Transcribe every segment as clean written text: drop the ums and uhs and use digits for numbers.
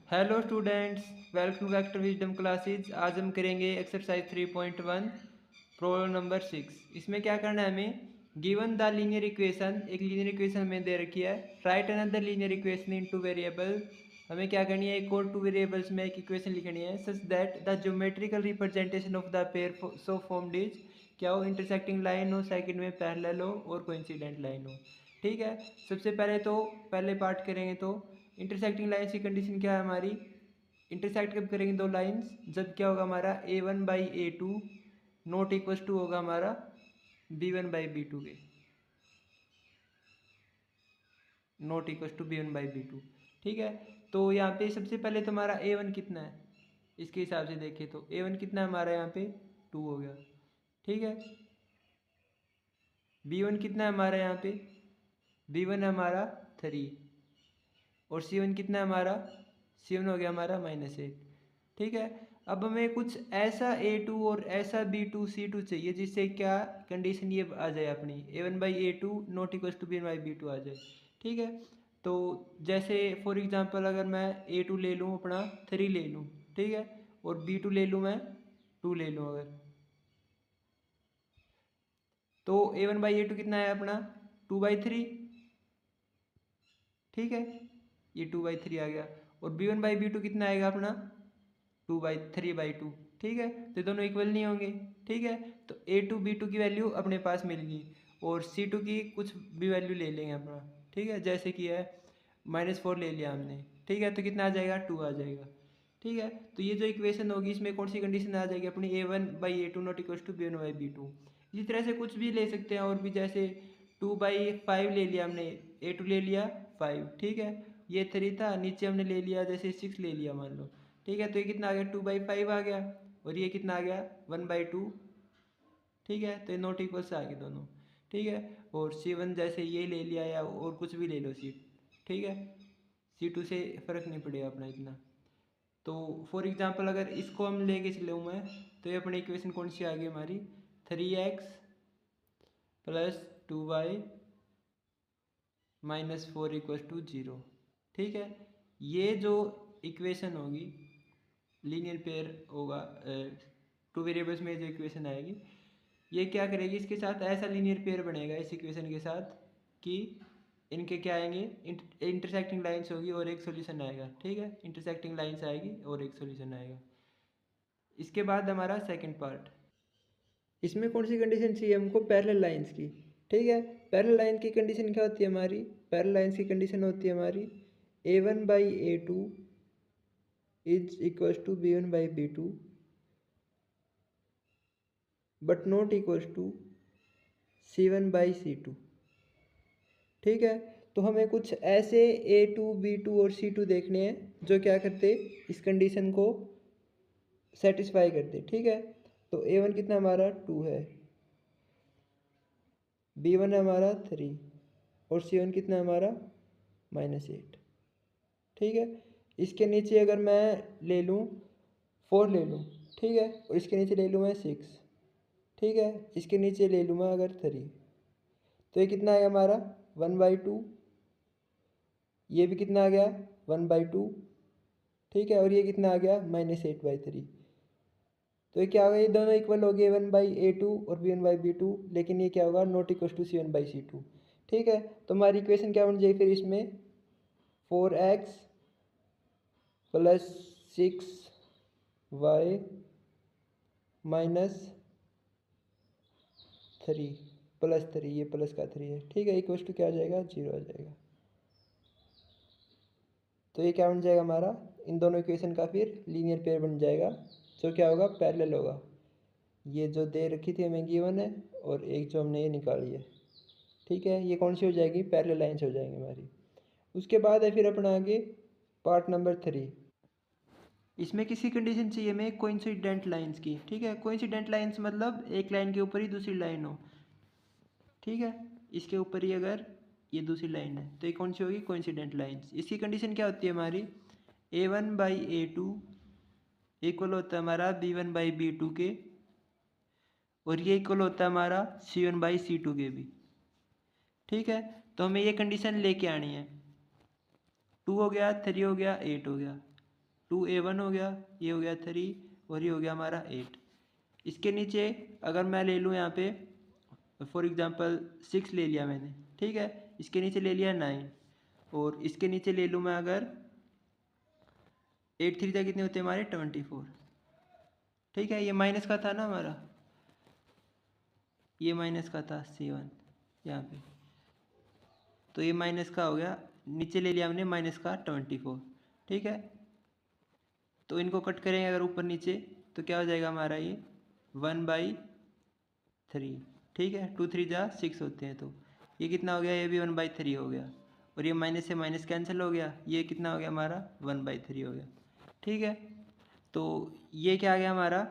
Hello students, welcome back to wisdom classes. आज हम करेंगे एक्सरसाइज 3.1 प्रॉब्लम नंबर 6। इसमें क्या करना है हमें, गिवन द लीनियर इक्वेशन, एक लीनियर इक्वेशन हमें दे रखी है। Right another linear equation in two variable, हमें क्या करनी है, एक और टू वेरिएबल्स में एक इक्वेशन लिखनी है such that the geometrical representation of the pair so formed is, क्या हो, इंटरसेक्टिंग लाइन हो, सेकंड में पैरेलल हो और कोइंसिडेंट लाइन हो। ठीक है, सबसे पहले पार्ट करेंगे तो इंटरसेक्टिंग लाइन्स की कंडीशन क्या है हमारी, इंटरसेक्ट कब करेंगे दो लाइन्स, जब क्या होगा हमारा a1/a2 नॉट इक्वल्स टू होगा हमारा b1/b2 के, नॉट इक्वल्स टू b1/b2। ठीक है, तो यहाँ पे सबसे पहले तो हमारा a1 कितना है, इसके हिसाब से देखें तो a1 कितना है हमारा, यहाँ पे 2 हो गया। ठीक है, b1 कितना है हमारा, यहाँ पे b1 है हमारा 3, और C1 कितना है हमारा, C1 हो गया हमारा -8। ठीक है, अब हमें कुछ ऐसा A2 और ऐसा B2 C2 चाहिए जिससे क्या कंडीशन ये आ जाए अपनी a1/a2 not equals to b1/b2 आ जाए। ठीक है, तो जैसे फॉर एग्जांपल अगर मैं A2 ले लूँ अपना 3 ले लूँ, ठीक है, और B2 ले लूँ मैं 2 ले लूँ अगर, तो a1/a2 कितना है अपना 2/3। ठीक है, ये 2/3 आ गया, और b1/b2 कितना आएगा अपना 3/2। ठीक है, तो दोनों इक्वल नहीं होंगे। ठीक है, तो a2 b2 की वैल्यू अपने पास मिल गई, और c2 की कुछ भी वैल्यू ले लेंगे अपना। ठीक है, जैसे कि है -4 ले लिया हमने। ठीक है, तो कितना आ जाएगा 2 आ जाएगा। ठीक है, तो ये जो इक्वेशन होगी इसमें कौन सी कंडीशन आ जाएगी अपनी a1/a2 not equals to b1/b2। इसी तरह से कुछ भी ले सकते हैं, और भी जैसे 2/5 ले लिया हमने, a2 ले लिया 5। ठीक है, ये 3 था, नीचे हमने ले लिया जैसे 6 ले लिया मान लो। ठीक है, तो ये कितना आ गया 2/5 आ गया, और ये कितना आ गया 1/2। ठीक है, तो ये नॉट इक्वल से आ गए दोनों। ठीक है, और C1 जैसे ये ले लिया या और कुछ भी ले लो C। ठीक है, C2 से फ़र्क नहीं पड़ेगा अपना इतना। तो फॉर एग्जांपल अगर इसको हम लेके चलूँ मैं, तो ये अपनी इक्वेशन कौन सी आ गई हमारी, 3x + 2y -4 इक्वल्स टू 0। ठीक है, ये जो इक्वेशन होगी, लीनियर पेयर होगा, टू वेरिएबल्स में जो इक्वेशन आएगी, ये क्या करेगी, इसके साथ ऐसा लीनियर पेयर बनेगा इस इक्वेशन के साथ कि इनके क्या आएंगे, इंटरसेक्टिंग लाइंस होगी और एक सॉल्यूशन आएगा। ठीक है, इंटरसेक्टिंग लाइंस आएगी और एक सॉल्यूशन आएगा। इसके बाद हमारा सेकंड पार्ट, इसमें कौन सी कंडीशन चाहिए हमको, पैरेलल लाइंस की। ठीक है, पैरेलल लाइन की कंडीशन क्या होती है हमारी, पैरेलल लाइंस की कंडीशन होती है हमारी a1/a2 is equals to b1/b2 but not equals to C1/C2। ठीक है, तो हमें कुछ ऐसे A2 B2 और C2 देखने हैं जो क्या करते, इस कंडीशन को सेटिस्फाई करते। ठीक है, तो A1 कितना हमारा 2 है, B1 है हमारा 3, और C1 कितना है हमारा -8। ठीक है, इसके नीचे अगर मैं ले लूँ 4 ले लूँ, ठीक है, और इसके नीचे ले लूँ मैं 6। ठीक है, इसके नीचे ले लूँ मैं अगर 3, तो ये कितना आएगा हमारा 1/2। ये भी कितना आ गया 1/2। ठीक है, और ये कितना आ गया -8/3। तो ये क्या होगा, ये दोनों इक्वल हो गए 1/a2 और b1/b2, लेकिन ये क्या होगा नॉट इक्वल टू C1/C2। ठीक है, तो हमारी इक्वेशन क्या बन जाएगी फिर इसमें, 4x + 6y -3 +3, ये प्लस का 3 है। ठीक है, इक्वल टू क्या आ जाएगा 0 आ जाएगा। तो ये क्या बन जाएगा हमारा, इन दोनों इक्वेशन का फिर लीनियर पेयर बन जाएगा, जो क्या होगा पैरेलल होगा। ये जो दे रखी थी हमें गिवन है, और एक जो हमने ये निकाली है। ठीक है, ये कौन सी हो जाएगी, पैरेलल लाइन्स हो जाएंगी हमारी। उसके बाद है फिर अपना आगे पार्ट नंबर 3। इसमें किसी कंडीशन चाहिए हमें कोइंसिडेंट लाइंस की। ठीक है, कोइंसिडेंट लाइंस मतलब एक लाइन के ऊपर ही दूसरी लाइन हो। ठीक है, इसके ऊपर ही अगर ये दूसरी लाइन है तो ये कौन सी होगी, कोइंसिडेंट लाइंस। इसकी कंडीशन क्या होती है हमारी, a1/a2 इक्वल होता है हमारा b1/b2 के, और ये इक्वल होता है हमारा C1/C2 के भी। ठीक है, तो हमें ये कंडीशन लेके आनी है, 2 हो गया, 3 हो गया, 8 हो गया। 2a1 हो गया, ये हो गया 3 और ये हो गया हमारा 8। इसके नीचे अगर मैं ले लूँ यहाँ पे फॉर एग्जांपल 6 ले लिया मैंने, ठीक है, इसके नीचे ले लिया 9 और इसके नीचे ले लूँ मैं अगर 8 3 कितने होते हैं हमारे 24, ठीक है। ये माइनस का था ना हमारा, ये माइनस का था 7 यहाँ पे, तो ये माइनस का हो गया, नीचे ले लिया हमने माइनस का 24, ठीक है। तो इनको कट करेंगे अगर ऊपर नीचे तो क्या हो जाएगा हमारा ये 1/3, ठीक है। 2 3 जा 6 होते हैं, तो ये कितना हो गया, ये भी 1/3 हो गया और ये माइनस से माइनस कैंसिल हो गया, ये कितना हो गया हमारा 1/3 हो गया, ठीक है। तो ये क्या आ गया हमारा,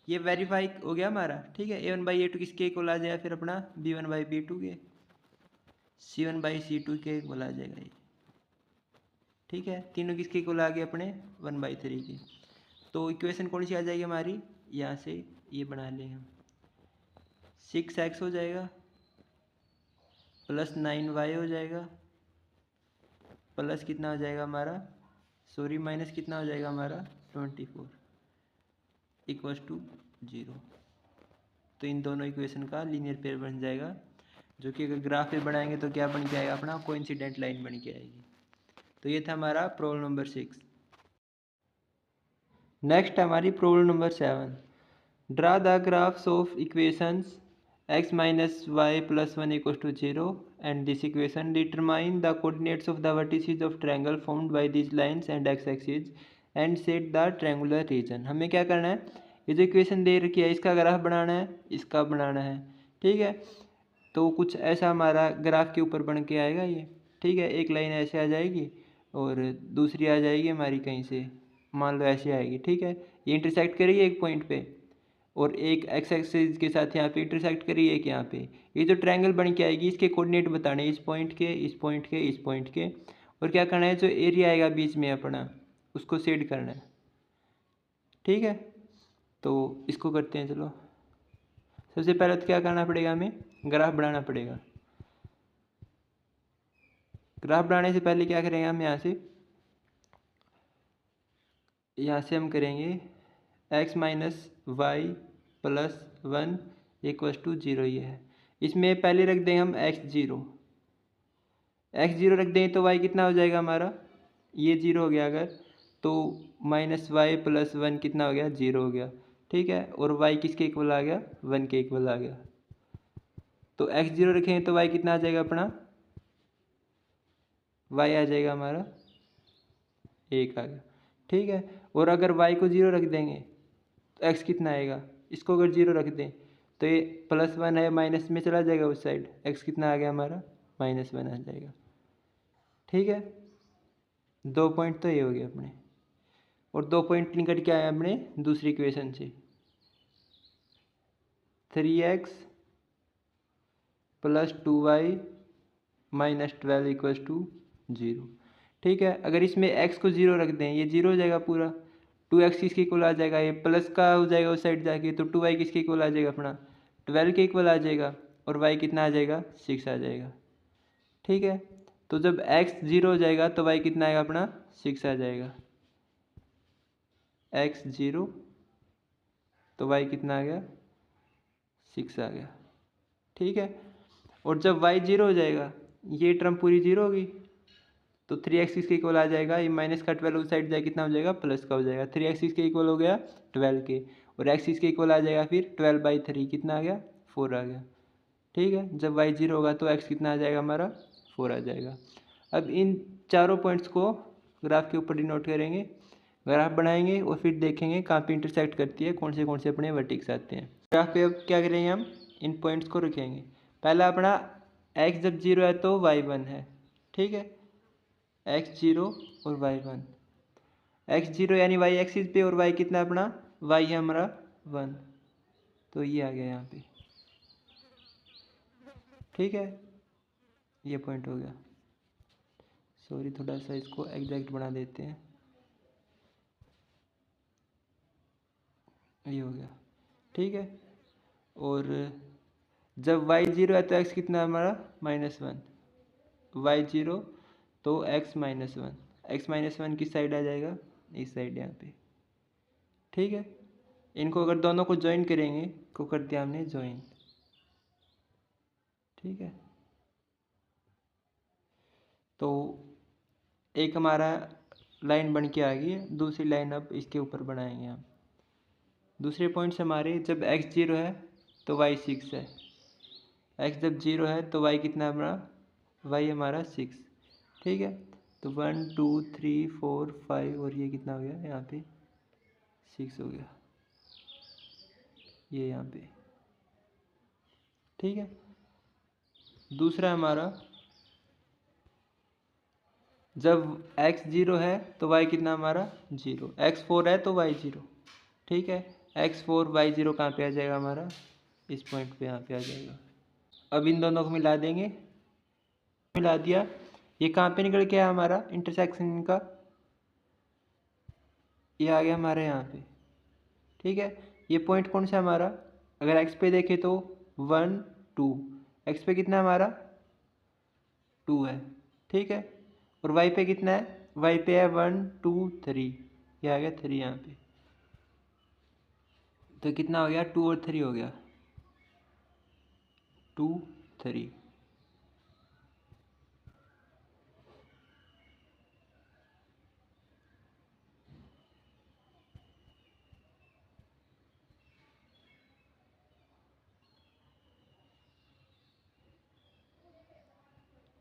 ये वेरीफाई हो गया हमारा, ठीक है। a1/a2 किसके इक्वल आ जाएगा फिर अपना b1/b2 के, c1/c2 के इक्वल आ जाएगा ये, ठीक है। तीनों किसके इक्वल आ गए अपने 1/3 के। तो इक्वेशन कौन सी आ जाएगी हमारी, यहाँ से ये बना लें हम, 6x हो जाएगा प्लस 9y हो जाएगा प्लस कितना हो जाएगा हमारा, सॉरी माइनस कितना हो जाएगा हमारा 24 इक्वल्स टू 0। तो इन दोनों इक्वेशन का लीनियर पेयर बन जाएगा, जो कि अगर ग्राफ पे बनाएंगे तो क्या बन के आएगा अपना, कोइंसिडेंट लाइन बन के आएगी। तो ये था हमारा प्रॉब्लम नंबर 6। नेक्स्ट हमारी problem number 7। Draw the graphs of equations x minus y plus 1 equals to 0 and this equation determine the coordinates of the vertices of triangle formed by these lines and x axis and set the triangular region। हमें क्या करना है, ये जो equation दे रखी है इसका graph बनाना है, इसका बनाना है, ठीक है। तो कुछ ऐसा हमारा ग्राफ के ऊपर बन के आएगा ये, ठीक है। एक लाइन ऐसे आ जाएगी और दूसरी आ जाएगी हमारी कहीं से, मान लो ऐसे आएगी, ठीक है। ये इंटरसेक्ट करेगी एक पॉइंट पे और एक एक्स एक्सिस के साथ यहाँ पे इंटरसेक्ट करी, एक यहाँ पे। ये जो ट्रायंगल बन के आएगी इसके कोऑर्डिनेट बताने, इस पॉइंट के, इस पॉइंट के, इस पॉइंट के, और क्या करना है, जो एरिया आएगा बीच में अपना उसको सेट करना है, ठीक है। तो इसको करते हैं, चलो। सबसे पहले तो क्या करना पड़ेगा, हमें ग्राफ बनाना पड़ेगा। ग्राफ बनाने से पहले क्या करेंगे हम, यहाँ से हम करेंगे x minus y plus 1 equals to 0, ये है। इसमें पहले रख देंगे हम x0 रख देंगे तो y कितना हो जाएगा हमारा, ये 0 हो गया अगर, तो माइनस वाई प्लस 1 कितना हो गया, 0 हो गया, ठीक है। और y किसके इक्वल आ गया, 1 के इक्वल आ गया। तो x0 रखेंगे तो y कितना आ जाएगा अपना, y आ जाएगा हमारा 1 आ गया, ठीक है। और अगर y को 0 रख देंगे तो x कितना आएगा, इसको अगर 0 रख दें तो ये +1 है, माइनस में चला जाएगा उस साइड, x कितना आ गया हमारा -1 आ जाएगा, ठीक है। 2 पॉइंट तो ये हो गए अपने, और 2 पॉइंट निकट के आए अपने दूसरी इक्वेशन से, 3x + 2y - 12 इक्वल्स टू 0, ठीक है। अगर इसमें x को 0 रख दें, ये 0 हो जाएगा पूरा, 2x किसके इक्वल आ जाएगा, ये प्लस का हो जाएगा उस साइड जाके, तो 2y किसके इक्वल आ जाएगा अपना 12 के इक्वल आ जाएगा, और y कितना आ जाएगा 6 आ जाएगा, ठीक है। तो जब x 0 हो जाएगा तो y कितना आएगा अपना 6 आ जाएगा, x 0 तो y कितना आ गया 6 आ गया, ठीक है। और जब y 0 हो जाएगा, ये टर्म पूरी 0 होगी, तो 3x किसके इक्वल आ जाएगा, ये माइनस का 12 उस साइड जाए कितना हो जाएगा, प्लस का हो जाएगा। 3x किसके इक्वल हो गया 12 के, और x किसके इक्वल आ जाएगा फिर 12/3 कितना आ गया 4 आ गया, ठीक है। जब y 0 होगा तो x कितना आ जाएगा हमारा 4 आ जाएगा। अब इन चारों पॉइंट्स को ग्राफ के ऊपर डिनोट करेंगे, ग्राफ बनाएंगे और फिर देखेंगे कहाँ पे इंटरसेक्ट करती है, कौन से अपने वर्टिक्स आते हैं। ग्राफ पे अब क्या करेंगे, हम इन पॉइंट्स को रखेंगे। पहला अपना x जब 0 है तो y 1 है, ठीक है, x0 और y 1, x0 यानी y एक्सिस पे, और y कितना अपना, y है हमारा 1, तो ये आ गया यहाँ पे, ठीक है। ये पॉइंट हो गया, सॉरी थोड़ा सा इसको एग्जैक्ट बना देते हैं, ये हो गया, ठीक है। और जब y 0 है तो x कितना है हमारा -1, y 0 तो x -1, x -1 किस साइड आ जाएगा, इस साइड यहाँ पे, ठीक है। इनको अगर दोनों को ज्वाइन करेंगे, को कर दिया हमने ज्वाइन, ठीक है। तो एक हमारा लाइन बन के आ गई है, दूसरी लाइन अब इसके ऊपर बनाएंगे हम। दूसरे पॉइंट्स हमारे, जब x 0 है तो y 6 है, x जब 0 है तो y कितना है हमारा, y हमारा 6, ठीक है। तो 1 2 3 4 5 और ये कितना हो गया यहाँ पे 6 हो गया, ये यहाँ पे, ठीक है। दूसरा हमारा, जब x 0 है तो y कितना हमारा 0, x 4 है तो y 0, ठीक है। x 4 y 0 कहाँ पे आ जाएगा हमारा, इस पॉइंट पे यहाँ पे आ जाएगा। अब इन दोनों को मिला देंगे, मिला दिया, ये कहाँ पे निकल के आया हमारा इंटरसेक्शन का, ये आ गया हमारे यहाँ पे, ठीक है। ये पॉइंट कौन सा है हमारा, अगर x पे देखें तो 1 2, x पे कितना है हमारा 2 है, ठीक है। और y पे कितना है, y पे है 1 2 3, ये आ गया 3 यहाँ पे, तो कितना हो गया 2 और 3 हो गया 2 3,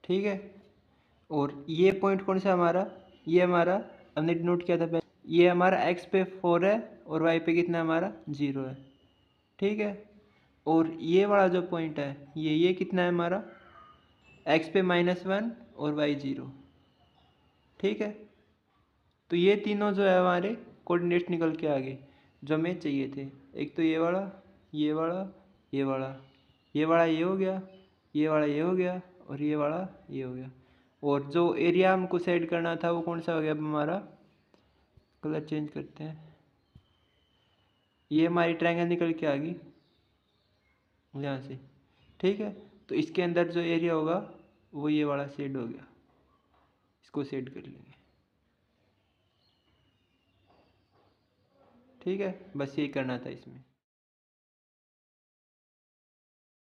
ठीक है। और ये पॉइंट कौन सा हमारा, ये हमारा हमने नोट किया था पहले, ये हमारा x पे 4 है और y पे कितना हमारा 0 है, ठीक है। और ये वाला जो पॉइंट है ये कितना है हमारा, x पे -1 और y 0, ठीक है। तो ये तीनों जो है हमारे कोऑर्डिनेट निकल के आ गए जो हमें चाहिए थे। एक तो ये वाला, ये वाला, ये वाला, ये वाला ये हो गया, ये वाला ये हो गया और ये वाला ये हो गया। और जो एरिया हमको सेट करना था वो कौन सा हो गया अब हमारा, कलर चेंज करते हैं, ये हमारी ट्रायंगल निकल के आ गई यहाँ से, ठीक है। तो इसके अंदर जो एरिया होगा वो ये वाला शेड हो गया, इसको शेड कर लेंगे, ठीक है। बस यही करना था इसमें।